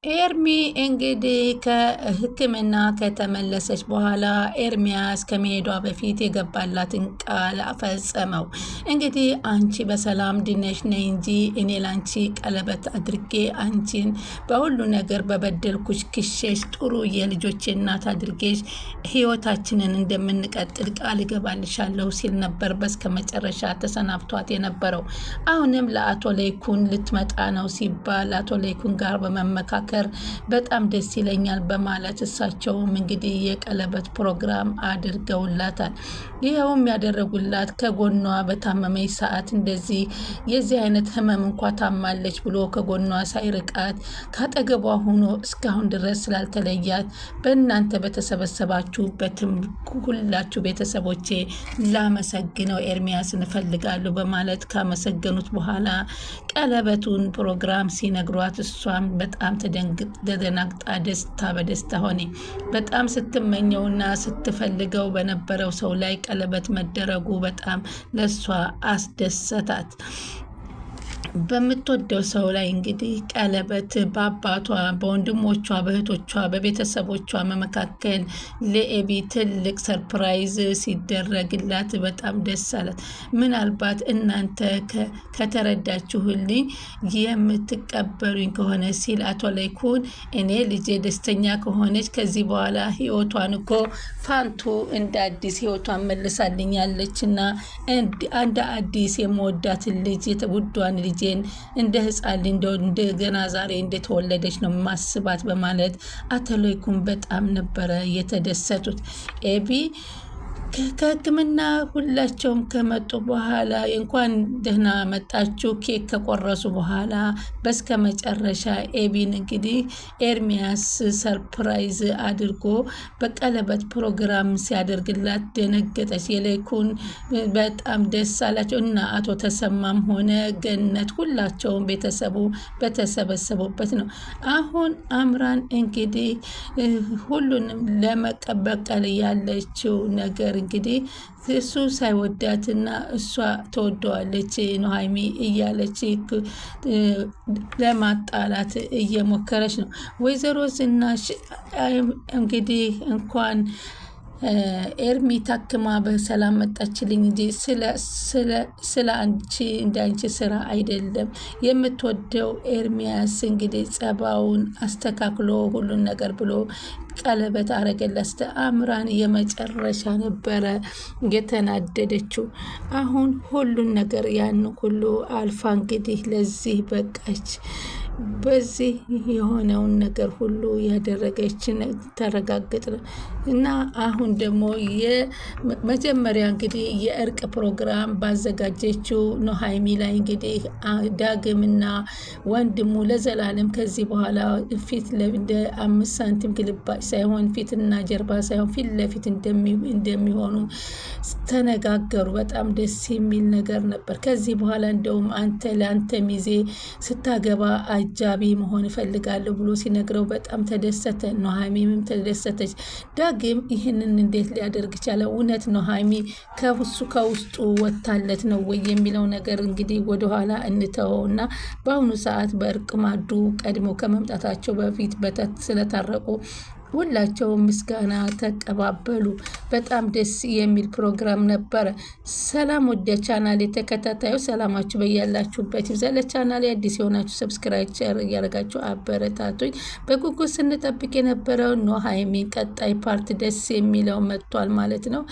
ኤርሚ እንግዲህ ከሕክምና ከተመለሰች በኋላ ኤርሚያስ ከመሄዷ በፊት የገባላትን ቃል ፈጸመው። እንግዲህ አንቺ በሰላም ድነሽ ነይ እንጂ እኔ ላንቺ ቀለበት አድርጌ አንቺን በሁሉ ነገር በበደልኩሽ ክሼሽ ጥሩ የልጆች እናት አድርጌሽ ህይወታችንን እንደምንቀጥል ቃል እገባልሻለሁ ሲል ነበር በስከ መጨረሻ ተሰናብቷት የነበረው። አሁንም ለአቶ ለይኩን ልትመጣ ነው ሲባል አቶ ለይኩን ጋር በመመካከል በጣም ደስ ይለኛል በማለት እሳቸውም እንግዲህ የቀለበት ፕሮግራም አድርገውላታል። ይኸውም ያደረጉላት ከጎኗ በታመመች ሰዓት እንደዚህ የዚህ አይነት ህመም እንኳ ታማለች ብሎ ከጎኗ ሳይርቃት ካጠገቧ ሆኖ እስካሁን ድረስ ስላልተለያት በእናንተ በተሰበሰባችሁበትም ሁላችሁ ቤተሰቦቼ ላመሰግነው ኤርሚያስን እፈልጋለሁ በማለት ካመሰገኑት በኋላ ቀለበቱን ፕሮግራም ሲነግሯት እሷም በጣም ተደናግጣ ደስታ በደስታ ሆነ። በጣም ስትመኘውና ስትፈልገው በነበረው ሰው ላይ ቀለበት መደረጉ በጣም ለሷ አስደሰታት። በምትወደው ሰው ላይ እንግዲህ ቀለበት በአባቷ፣ በወንድሞቿ፣ በእህቶቿ፣ በቤተሰቦቿ መካከል ለኤቢ ትልቅ ሰርፕራይዝ ሲደረግላት በጣም ደስ አላት። ምናልባት እናንተ ከተረዳችሁልኝ የምትቀበሉኝ ከሆነ ሲል አቶ ለይኩን እኔ ልጄ ደስተኛ ከሆነች ከዚህ በኋላ ህይወቷን እኮ ፋንቱ እንደ አዲስ ህይወቷን መልሳልኛለች እና እንደ አዲስ የምወዳትን ልጅ ውዷን ልጄን እንደ ህፃን እንደገና ዛሬ እንደተወለደች ነው ማስባት በማለት አቶ ለይኩን በጣም ነበረ የተደሰቱት። ኤቢ ከሕክምና ሁላቸውም ከመጡ በኋላ እንኳን ደህና መጣችሁ ኬክ ከቆረሱ በኋላ በስከ መጨረሻ ኤቢን እንግዲህ ኤርሚያስ ሰርፕራይዝ አድርጎ በቀለበት ፕሮግራም ሲያደርግላት ደነገጠች። የለይኩን በጣም ደስ አላቸው እና አቶ ተሰማም ሆነ ገነት ሁላቸውም ቤተሰቡ በተሰበሰቡበት ነው። አሁን አምራን እንግዲህ ሁሉንም ለመቀበል ያለችው ነገር እንግዲህ እሱ ሳይወዳትና እሷ ተወደዋለች ኑሃሚ እያለች ለማጣላት እየሞከረች ነው። ወይዘሮ ዝናሽ እንግዲህ እንኳን ኤርሚ ታክማ በሰላም መጣችልኝ እንጂ ስለ አንቺ እንዳንቺ ስራ አይደለም የምትወደው ኤርሚያስ እንግዲህ ጸባውን አስተካክሎ ሁሉን ነገር ብሎ ቀለበት አረገላት። አምራን የመጨረሻ ነበረ የተናደደችው። አሁን ሁሉን ነገር ያን ሁሉ አልፋ እንግዲህ ለዚህ በቃች። በዚህ የሆነውን ነገር ሁሉ ያደረገች ተረጋግጥ እና አሁን ደግሞ የመጀመሪያ እንግዲህ የእርቅ ፕሮግራም ባዘጋጀችው ኑሃሚ ላይ እንግዲህ ዳግምና ወንድሙ ለዘላለም ከዚህ በኋላ ፊት እንደ 5 ሳንቲም ግልባጭ ሳይሆን ፊትና ጀርባ ሳይሆን ፊት ለፊት እንደሚሆኑ ተነጋገሩ። በጣም ደስ የሚል ነገር ነበር። ከዚህ በኋላ እንደውም አንተ ለአንተ ሚዜ ስታገባ አጃቢ መሆን እፈልጋለሁ ብሎ ሲነግረው በጣም ተደሰተ። ኑሃሚንም ተደሰተች። ዳግም ይህንን እንዴት ሊያደርግ ቻለ? እውነት ኑሃሚ ከውስጡ ወታለት ነው ወይ የሚለው ነገር እንግዲህ ወደኋላ እንተወውና በአሁኑ ሰዓት በእርቅ ማዱ ቀድሞ ከመምጣታቸው በፊት ስለታረቁ ሁላቸውም ምስጋና ተቀባበሉ። በጣም ደስ የሚል ፕሮግራም ነበረ። ሰላም ወደ ቻናል የተከታታዩ ሰላማችሁ በያላችሁበት ይብዛ። ለቻናል አዲስ የሆናችሁ ሰብስክራይብ እያደረጋችሁ አበረታቱኝ። በጉጉት ስንጠብቅ የነበረው ኑሃሚ ቀጣይ ፓርት ደስ የሚለው መጥቷል ማለት ነው።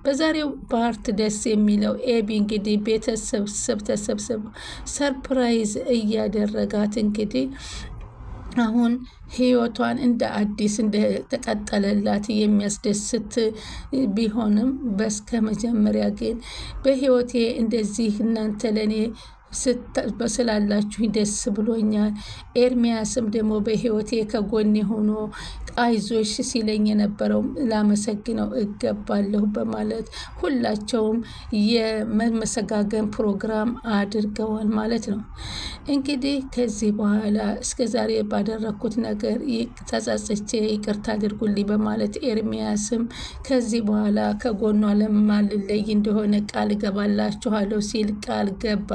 በዛሬው ፓርት ደስ የሚለው ኤቢ እንግዲህ ቤተሰብ ተሰብስበው ሰርፕራይዝ እያደረጋት እንግዲህ አሁን ህይወቷን እንደ አዲስ እንደተቀጠለላት የሚያስደስት ቢሆንም በስከ መጀመሪያ ግን በህይወቴ እንደዚህ እናንተ ለኔ ስላላችሁ ደስ ብሎኛል። ኤርሚያስም ደግሞ በህይወቴ ከጎኔ ሆኖ አይዞሽ ሲለኝ የነበረው ላመሰግነው እገባለሁ በማለት ሁላቸውም የመመሰጋገን ፕሮግራም አድርገዋል ማለት ነው። እንግዲህ ከዚህ በኋላ እስከ ዛሬ ባደረግኩት ነገር ተጸጽቼ ይቅርታ አድርጉልኝ በማለት ኤርሚያስም ከዚህ በኋላ ከጎኗ ለማልለይ እንደሆነ ቃል ገባላችኋለሁ ሲል ቃል ገባ።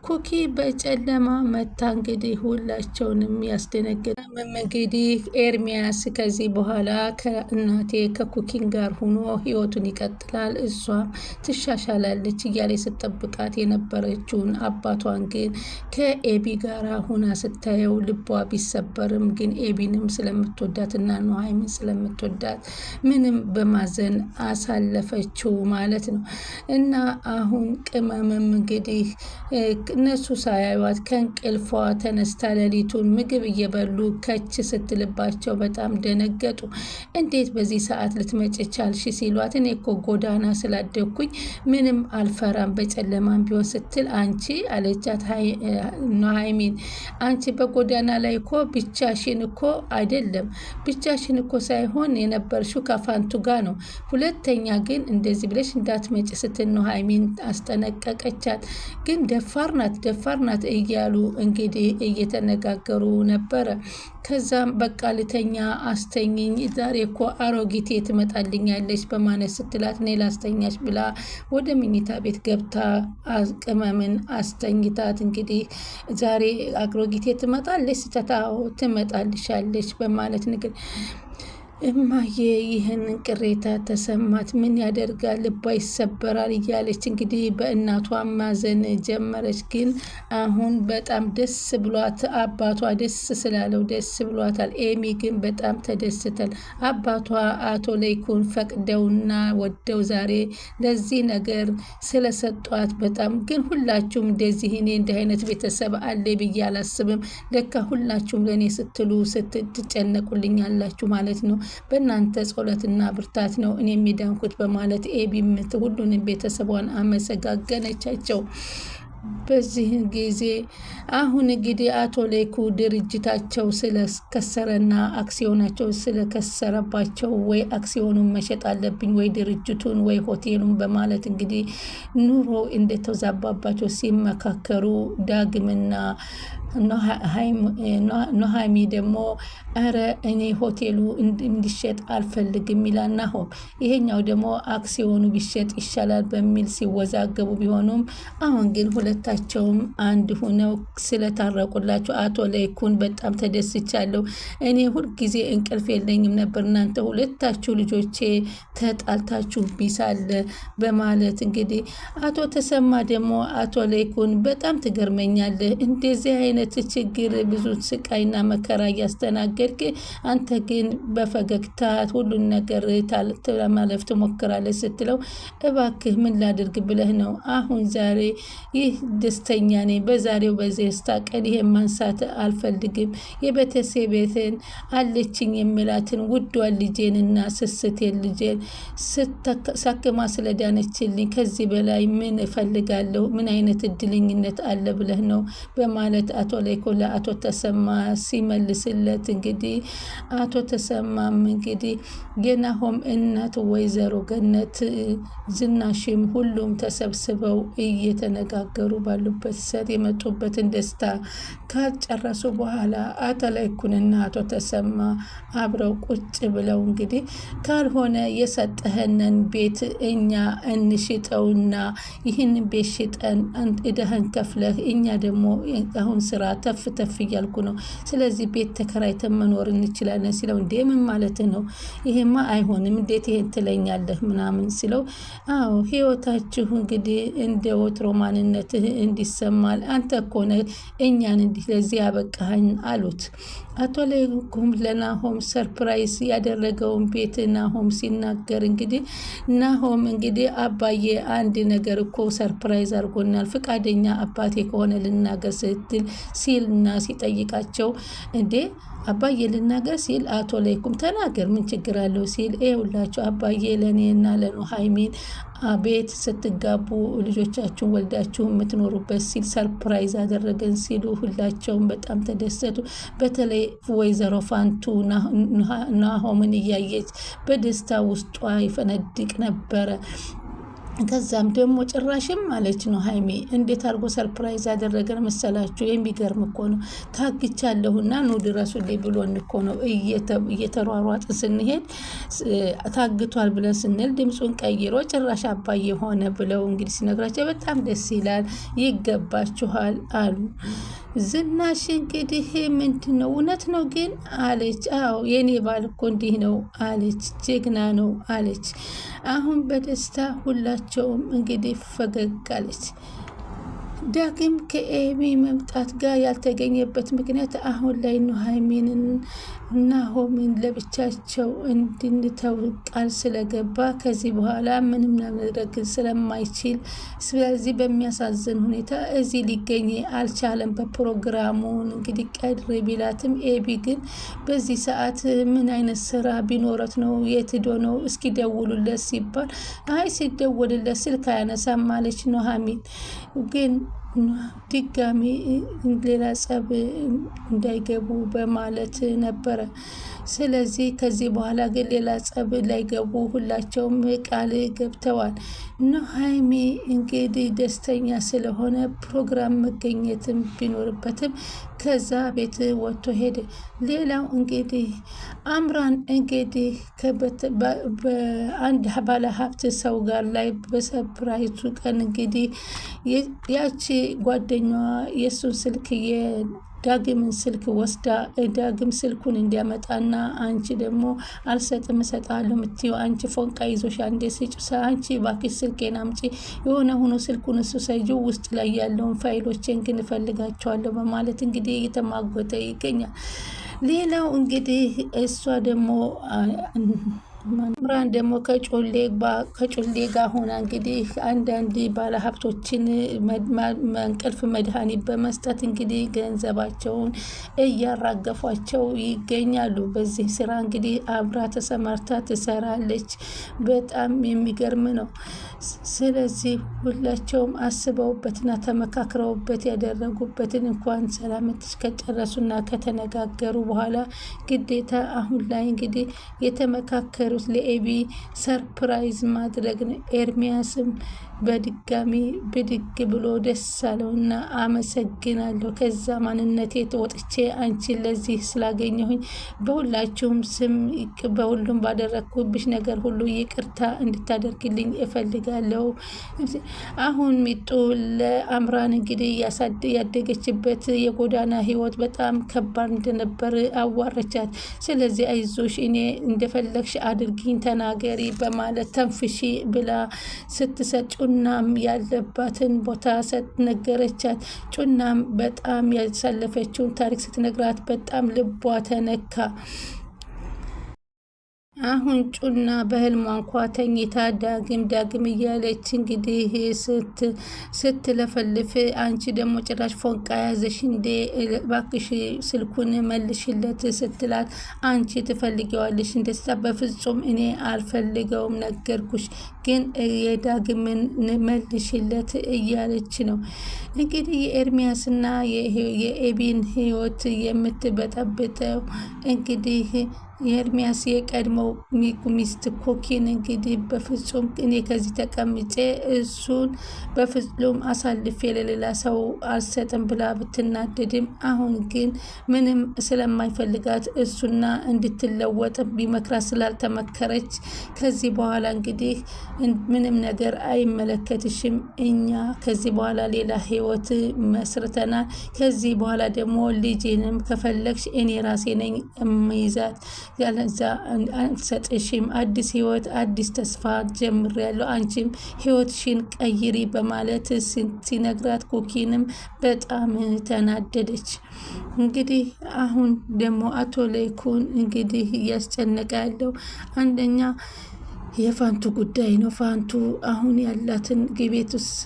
ኩኪ በጨለማ መታ እንግዲህ ሁላቸውንም ያስደነግጣል። እንግዲህ ኤርሚያስ ከዚህ በኋላ ከእናቴ ከኩኪን ጋር ሆኖ ህይወቱን ይቀጥላል፣ እሷም ትሻሻላለች እያለ ስትጠብቃት የነበረችውን አባቷን ግን ከኤቢ ጋር ሁና ስታየው ልቧ ቢሰበርም ግን ኤቢንም ስለምትወዳትና ኑሃሚን ስለምትወዳት ምንም በማዘን አሳለፈችው ማለት ነው። እና አሁን ቅመምም እንግዲህ እነሱ ሳያዩት ከእንቅልፏ ተነስታ ሌሊቱን ምግብ እየበሉ ከች ስትልባቸው በጣም ደነገጡ። እንዴት በዚህ ሰዓት ልትመጭ ቻልሽ ሲሏት እኔ እኮ ጎዳና ስላደግኩኝ ምንም አልፈራም በጨለማም ቢሆን ስትል አንቺ አለቻት ኑሃሚን አንቺ በጎዳና ላይ እኮ ብቻሽን እኮ አይደለም ብቻሽን እኮ ሳይሆን የነበርሽው ከፋንቱ ጋር ነው። ሁለተኛ ግን እንደዚህ ብለሽ እንዳትመጭ ስትል ኑሃሚን አስጠነቀቀቻት። ግን ደፋር ናት እያሉ እንግዲህ እየተነጋገሩ ነበረ። ከዛም በቃ ልተኛ አስተኝኝ፣ ዛሬ እኮ አሮጊቴ ትመጣልኛለች በማለት ስትላት እኔ ላስተኛች ብላ ወደ መኝታ ቤት ገብታ ቅመምን አስተኝታት እንግዲህ ዛሬ አሮጊቴ ትመጣለች ስተታው ትመጣልሻለች በማለት ንግር እማዬ ይህንን ቅሬታ ተሰማት። ምን ያደርጋል ልቧ ይሰበራል እያለች እንግዲህ በእናቷ ማዘን ጀመረች። ግን አሁን በጣም ደስ ብሏት አባቷ ደስ ስላለው ደስ ብሏታል። ኤሚ ግን በጣም ተደስተል። አባቷ አቶ ለይኩን ፈቅደውና ወደው ዛሬ ለዚህ ነገር ስለሰጧት በጣም ግን ሁላችሁም እንደዚህ እኔ እንዲህ አይነት ቤተሰብ አለ ብዬ አላስብም። ለካ ሁላችሁም ለእኔ ስትሉ ስትጨነቁልኛላችሁ ማለት ነው። በእናንተ ጸሎትና ብርታት ነው እኔ የሚዳንኩት በማለት ኤቢምት ሁሉንም ቤተሰቧን አመሰጋገነቻቸው። በዚህ ጊዜ አሁን እንግዲህ አቶ ሌኩ ድርጅታቸው ስለከሰረና አክሲዮናቸው ስለከሰረባቸው ወይ አክሲዮኑን መሸጥ አለብኝ ወይ ድርጅቱን ወይ ሆቴሉን በማለት እንግዲህ ኑሮ እንደተዛባባቸው ሲመካከሩ ዳግምና ኑሃሚ ደግሞ ኧረ እኔ ሆቴሉ እንዲሸጥ አልፈልግም ይላል ናሆም። ይሄኛው ደግሞ አክሲዮኑ ቢሸጥ ይሻላል በሚል ሲወዛገቡ ቢሆኑም አሁን ግን ሁለታቸውም አንድ ሆነው ስለታረቁላቸው አቶ ለይኩን በጣም ተደስቻለሁ። እኔ ሁልጊዜ እንቅልፍ የለኝም ነበር እናንተ ሁለታችሁ ልጆቼ ተጣልታችሁ ቢሳለ በማለት እንግዲህ አቶ ተሰማ ደግሞ አቶ ለይኩን በጣም ትገርመኛለህ እንደዚህ አይነት ችግር ብዙ ስቃይና መከራ እያስተናገድክ አንተ ግን በፈገግታ ሁሉን ነገር ለማለፍ ትሞክራለች ስትለው እባክህ ምን ላድርግ ብለህ ነው? አሁን ዛሬ ይህ ደስተኛ ነኝ። በዛሬው በደስታ ቀን ይሄን ማንሳት አልፈልግም። የቤተሰቤትን አለችኝ የሚላትን ውዷን ልጄንና ስስቴን ልጄን ሳክማ ስለዳነችልኝ ከዚህ በላይ ምን እፈልጋለሁ? ምን አይነት እድልኝነት አለ ብለህ ነው? በማለት አቶ ለይኩን ለአቶ ተሰማ ሲመልስለት እንግዲህ አቶ ተሰማም እንግዲህ የናሆም እናት ወይዘሮ ገነት ዝናሽም ሁሉም ተሰብስበው እየተነጋገሩ ባሉበት ሰት የመጡበትን ደስታ ካጨረሱ በኋላ አቶ ለይኩንና አቶ ተሰማ አብረው ቁጭ ብለው እንግዲህ ካልሆነ የሰጠህንን ቤት እኛ እንሽጠውና ይህን ቤት ሽጠን እደህን ከፍለህ እኛ ደግሞ አሁን ስራ ተፍ እያልኩ ነው፣ ስለዚህ ቤት ተከራይተን መኖር እንችላለን ሲለው እንዴ ምን ማለት ነው? ይሄማ አይሆንም፣ እንዴት ይሄን ትለኛለህ ምናምን ሲለው አዎ ህይወታችሁ እንግዲህ እንደ ወትሮ ማንነትህ እንዲሰማል አንተ እኮ ነህ እኛን እንዲህ ለዚህ ያበቃኸኝ አሉት። አቶ ለይኩም ለናሆም ሰርፕራይዝ ያደረገውን ቤት ናሆም ሲናገር እንግዲህ ናሆም እንግዲህ አባዬ አንድ ነገር እኮ ሰርፕራይዝ አድርጎናል፣ ፍቃደኛ አባቴ ከሆነ ልናገር ስትል ሲልና ሲጠይቃቸው እንዴ አባዬ ልናገር ሲል አቶ ለይኩም ተናገር ምን ችግር አለው ሲል ይኸውላችሁ አባዬ ለእኔና ለኑሃሚን ቤት ስትጋቡ ልጆቻችሁን ወልዳችሁ የምትኖሩበት ሲል ሰርፕራይዝ አደረገን ሲሉ ሁላቸውም በጣም ተደሰቱ። በተለይ ወይዘሮ ፋንቱ ናሆምን እያየች በደስታ ውስጧ ይፈነድቅ ነበረ። ከዛም ደግሞ ጭራሽም ማለች ነው ሀይሚ እንዴት አድርጎ ሰርፕራይዝ ያደረገን መሰላችሁ? የሚገርም እኮ ነው። ታግቻለሁና ኑ ድረሱልኝ ብሎን እኮ ነው እየተሯሯጥን ስንሄድ ታግቷል ብለን ስንል ድምፁን ቀይሮ ጭራሽ አባዬ ሆነ ብለው እንግዲህ ሲነግራቸው በጣም ደስ ይላል። ይገባችኋል አሉ። ዝናሽ እንግዲህ ምንድን ነው እውነት ነው ግን አለች። አዎ የኔ ባል እኮ እንዲህ ነው አለች። ጀግና ነው አለች። አሁን በደስታ ሁላቸውም እንግዲህ ፈገግ አለች። ዳግም ከኤቢ መምጣት ጋር ያልተገኘበት ምክንያት አሁን ላይ ኑሃሚንን ናሆምን ለብቻቸው እንድንተው ቃል ስለገባ ከዚህ በኋላ ምንም ማድረግ ስለማይችል፣ ስለዚህ በሚያሳዝን ሁኔታ እዚህ ሊገኝ አልቻለም። በፕሮግራሙን እንግዲህ ቀድር ቢላትም ኤቢ ግን በዚህ ሰዓት ምን አይነት ስራ ቢኖረት ነው? የት ሄዶ ነው? እስኪ ደውሉለት ሲባል አይ ሲደውልለት ስልክ አያነሳም ማለች ኑሃሚን ግን ድጋሚ ሌላ ጸብ እንዳይገቡ በማለት ነበረ። ስለዚህ ከዚህ በኋላ ግን ሌላ ጸብ ላይገቡ ሁላቸውም ቃል ገብተዋል። ኑሃሚ እንግዲህ ደስተኛ ስለሆነ ፕሮግራም መገኘትም ቢኖርበትም ከዛ ቤት ወጥቶ ሄደ። ሌላው እንግዲህ አምራን እንግዲህ በአንድ ባለ ሀብት ሰው ጋር ላይ በሰፕራይዙ ቀን እንግዲህ ያቺ ጓደኛዋ የእሱን ስልክ ዳግምን ስልክ ወስዳ ዳግም ስልኩን እንዲያመጣና አንቺ ደግሞ አልሰጥም እሰጣለሁ የምትይው አንቺ ፎንቃ ይዞሽ አንዴ ስጭ፣ አንቺ እባክሽ ስልኬን አምጪ፣ የሆነ ሆኖ ስልኩን እሱ ሰጂው ውስጥ ላይ ያለውን ፋይሎችን ግን እፈልጋቸዋለሁ በማለት እንግዲህ እየተማጎተ ይገኛል። ሌላው እንግዲህ እሷ ደግሞ አምራን ደግሞ ከጮሌ ጋር ሆና እንግዲህ አንዳንድ ባለሀብቶችን እንቅልፍ መድኃኒት በመስጠት እንግዲህ ገንዘባቸውን እያራገፏቸው ይገኛሉ። በዚህ ስራ እንግዲህ አብራ ተሰማርታ ትሰራለች። በጣም የሚገርም ነው። ስለዚህ ሁላቸውም አስበውበትና ተመካክረውበት ያደረጉበትን እንኳን ሰላምትሽ ከጨረሱና ከተነጋገሩ በኋላ ግዴታ አሁን ላይ እንግዲህ የተመካከሩ ለኤቢ ሰርፕራይዝ ማድረግ ነው። ኤርሚያስም በድጋሚ ብድግ ብሎ ደስ አለውና አመሰግናለሁ፣ ከዛ ማንነቴ ተወጥቼ አንቺን ለዚህ ስላገኘሁኝ በሁላችሁም ስም በሁሉም ባደረግኩብሽ ነገር ሁሉ ይቅርታ እንድታደርግልኝ እፈልጋለሁ። አሁን ሚጡ ለአምራን እንግዲህ ያደገችበት የጎዳና ህይወት በጣም ከባድ እንደነበር አዋረቻት። ስለዚህ አይዞሽ እኔ እንደፈለግሽ አድርጊኝ ተናገሪ በማለት ተንፍሺ ብላ ስትሰጥ ጩናም ያለባትን ቦታ ነገረቻት። ጩናም በጣም ያሳለፈችውን ታሪክ ስትነግራት በጣም ልቧ ተነካ። አሁን ጩና በህልሟ እንኳ ተኝታ ዳግም እያለች እንግዲህ ስትለፈልፍ አንቺ ደግሞ ጭራሽ ፎንቃ ያዘሽ እንዴ ባክሽ ስልኩን መልሽለት ስትላት አንቺ ትፈልጊዋለሽ እንደዛ በፍጹም እኔ አልፈልገውም ነገርኩሽ ግን የዳግምን መልሽለት እያለች ነው። እንግዲህ የኤርሚያስና የኤቢን ህይወት የምትበጠብጠው እንግዲህ የኤርሚያስ የቀድሞው ሚስት ኮኪን እንግዲህ በፍጹም እኔ ከዚህ ተቀምጬ እሱን በፍጹም አሳልፌ ለሌላ ሰው አልሰጥም ብላ ብትናደድም አሁን ግን ምንም ስለማይፈልጋት እሱና እንድትለወጥ ቢመክራት ስላልተመከረች ከዚህ በኋላ እንግዲህ ምንም ነገር አይመለከትሽም፣ እኛ ከዚህ በኋላ ሌላ ህይወት መስርተናል። ከዚህ በኋላ ደግሞ ልጄንም ከፈለግሽ እኔ ራሴ ነኝ እምይዛት ያለዛ አልሰጥሽም፣ አዲስ ህይወት አዲስ ተስፋ ጀምሬያለሁ፣ አንቺም ህይወትሽን ቀይሪ በማለት ሲነግራት ኩኪንም በጣም ተናደደች። እንግዲህ አሁን ደግሞ አቶ ለይኩን እንግዲህ እያስጨነቀ ያለው አንደኛ የፋንቱ ጉዳይ ነው። ፋንቱ አሁን ያላትን ቤት ውስጥ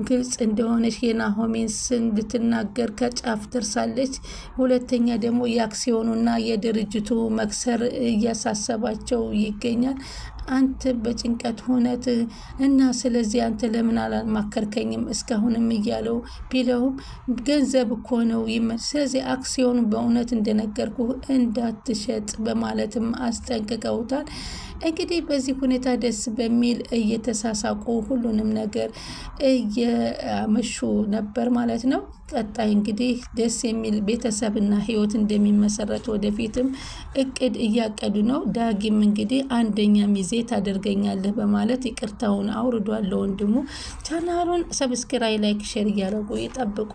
ግልጽ እንደሆነች የናሆሜን ስም ልትናገር ከጫፍ ደርሳለች። ሁለተኛ ደግሞ የአክሲዮኑና የድርጅቱ መክሰር እያሳሰባቸው ይገኛል። አንተ በጭንቀት ሆነት እና ስለዚህ አንተ ለምን አላማከርከኝም እስካሁንም እያለው ቢለውም ገንዘብ እኮ ነው ስለዚህ አክሲዮኑ በእውነት እንደነገርኩ እንዳትሸጥ በማለትም አስጠንቅቀውታል። እንግዲህ በዚህ ሁኔታ ደስ በሚል እየተሳሳቁ ሁሉንም ነገር እየመሹ ነበር ማለት ነው። ቀጣይ እንግዲህ ደስ የሚል ቤተሰብና ህይወት እንደሚመሰረት ወደፊትም እቅድ እያቀዱ ነው። ዳጊም እንግዲህ አንደኛ ሚዜ ታደርገኛለህ በማለት ይቅርታውን አውርዷል ለወንድሙ። ቻናሉን ሰብስክራይብ፣ ላይክ፣ ሼር እያደረጉ ይጠብቁ።